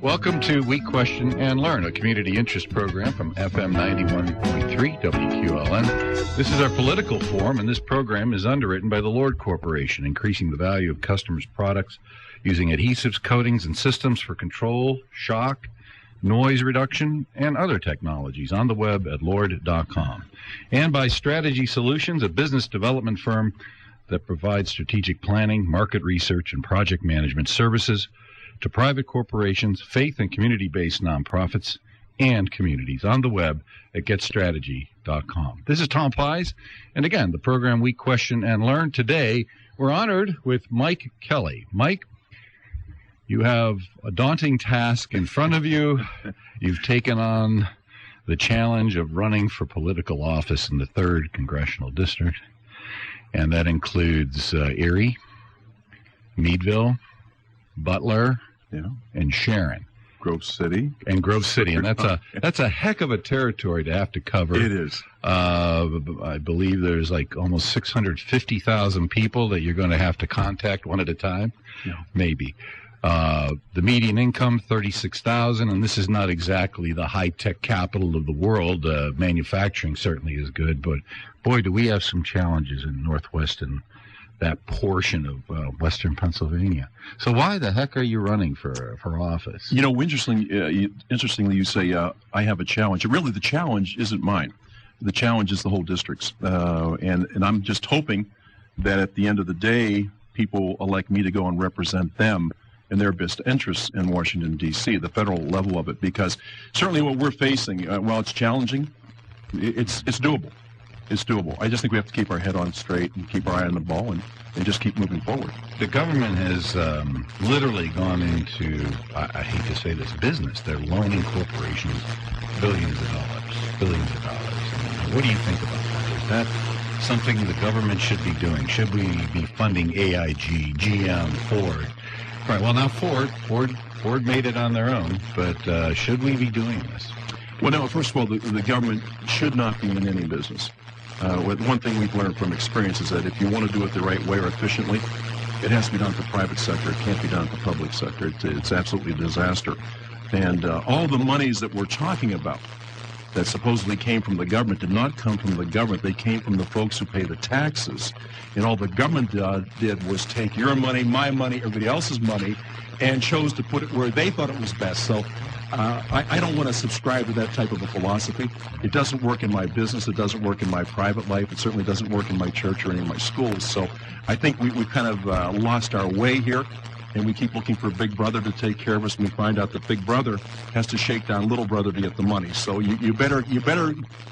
Welcome to We Question and Learn, a community interest program from FM 91.3 WQLN. This is our political forum, and this program is underwritten by the Lord Corporation, increasing the value of customers' products using adhesives, coatings, and systems for control, shock, noise reduction, and other technologies on the web at lord.com. And by Strategy Solutions, a business development firm that provides strategic planning, market research, and project management services to private corporations, faith and community-based nonprofits, and communities on the web at getstrategy.com. This is Tom Pies, and again, the program We Question and Learn. Today, we're honored with Mike Kelly. Mike, you have a daunting task in front of you. You've taken on the challenge of running for political office in the 3rd Congressional District, and that includes Erie, Meadville, Butler, and Sharon. Grove City. And that's a heck of a territory to have to cover. It is. I believe there's like almost 650,000 people that you're going to have to contact one at a time. Yeah. Maybe. The median income, $36,000, and this is not exactly the high-tech capital of the world. Manufacturing certainly is good, but boy, do we have some challenges in Northwest and that portion of Western Pennsylvania. So why the heck are you running for office? You know, interestingly, you say I have a challenge. Really, the challenge isn't mine. The challenge is the whole district's. And I'm just hoping that at the end of the day, people elect me to go and represent them in their best interests in Washington, D.C., the federal level of it. Because certainly what we're facing, while it's challenging, it's doable. It's doable. I just think we have to keep our head on straight and keep our eye on the ball and just keep moving forward. The government has literally gone into, I hate to say this, business. They're loaning corporations billions of dollars. What do you think about that? Is that something the government should be doing? Should we be funding AIG, GM, Ford? Right, well, now Ford made it on their own, but should we be doing this? Well, no, first of all, the government should not be in any business. One thing we've learned from experience is that if you want to do it the right way or efficiently, it has to be done at the private sector. It can't be done at the public sector. It's absolutely a disaster. And all the monies that we're talking about that supposedly came from the government did not come from the government. They came from the folks who pay the taxes. And all the government did was take your money, my money, everybody else's money, and chose to put it where they thought it was best. So I don't want to subscribe to that type of a philosophy. It doesn't work in my business. It doesn't work in my private life. It certainly doesn't work in my church or any of my schools. So I think we've kind of lost our way here, and we keep looking for Big Brother to take care of us, and we find out that Big Brother has to shake down Little Brother to get the money. So you better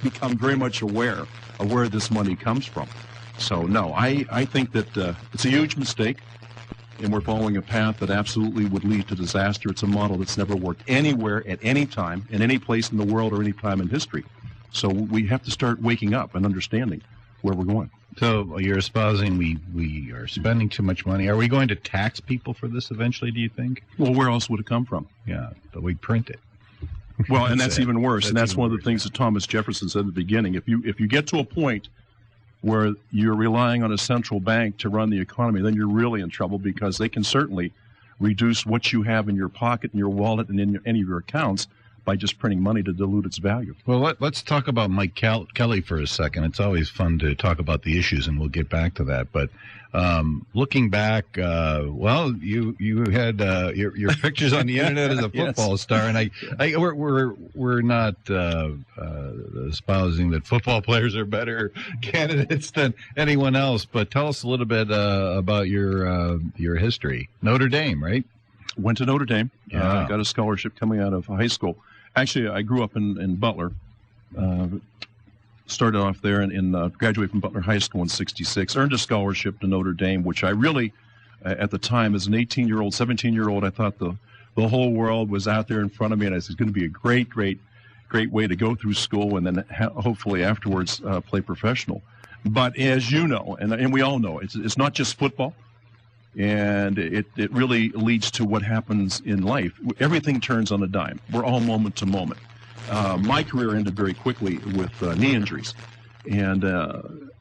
become very much aware of where this money comes from. So, no, I think that it's a huge mistake. And we're following a path that absolutely would lead to disaster. It's a model that's never worked anywhere, at any time, in any place in the world or any time in history. So we have to start waking up and understanding where we're going. So you're espousing we are spending too much money. Are we going to tax people for this eventually, do you think? Well, where else would it come from? Yeah, but we print it. Well, and that's even worse. And that's one of the things that Thomas Jefferson said at the beginning. If you get to a point where you're relying on a central bank to run the economy, then you're really in trouble, because they can certainly reduce what you have in your pocket, in your wallet, and in any of your accounts by just printing money to dilute its value. Well, let's talk about Mike Kelly for a second. It's always fun to talk about the issues, and we'll get back to that. But looking back, well, you had your pictures on the internet as a football star, and we're not espousing that football players are better candidates than anyone else. But tell us a little bit about your history. Notre Dame, right? Went to Notre Dame. Yeah. Got a scholarship coming out of high school. Actually, I grew up in Butler. Started off there and graduated from Butler High School in '66. Earned a scholarship to Notre Dame, which I really, at the time, as an 18-year-old, 17-year-old, I thought the whole world was out there in front of me, and it's going to be a great way to go through school and then hopefully afterwards play professional. But as you know, and we all know, it's not just football. And it really leads to what happens in life. Everything turns on a dime. We're all moment to moment. My career ended very quickly with knee injuries. And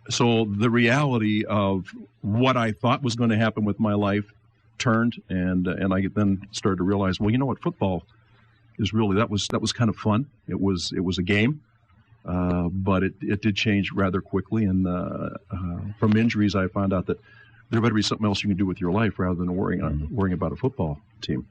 so the reality of what I thought was going to happen with my life turned, and I then started to realize, well, you know what, football is really that was kind of fun. It was a game, but it did change rather quickly. And from injuries, I found out that there better be something else you can do with your life rather than worrying about a football team.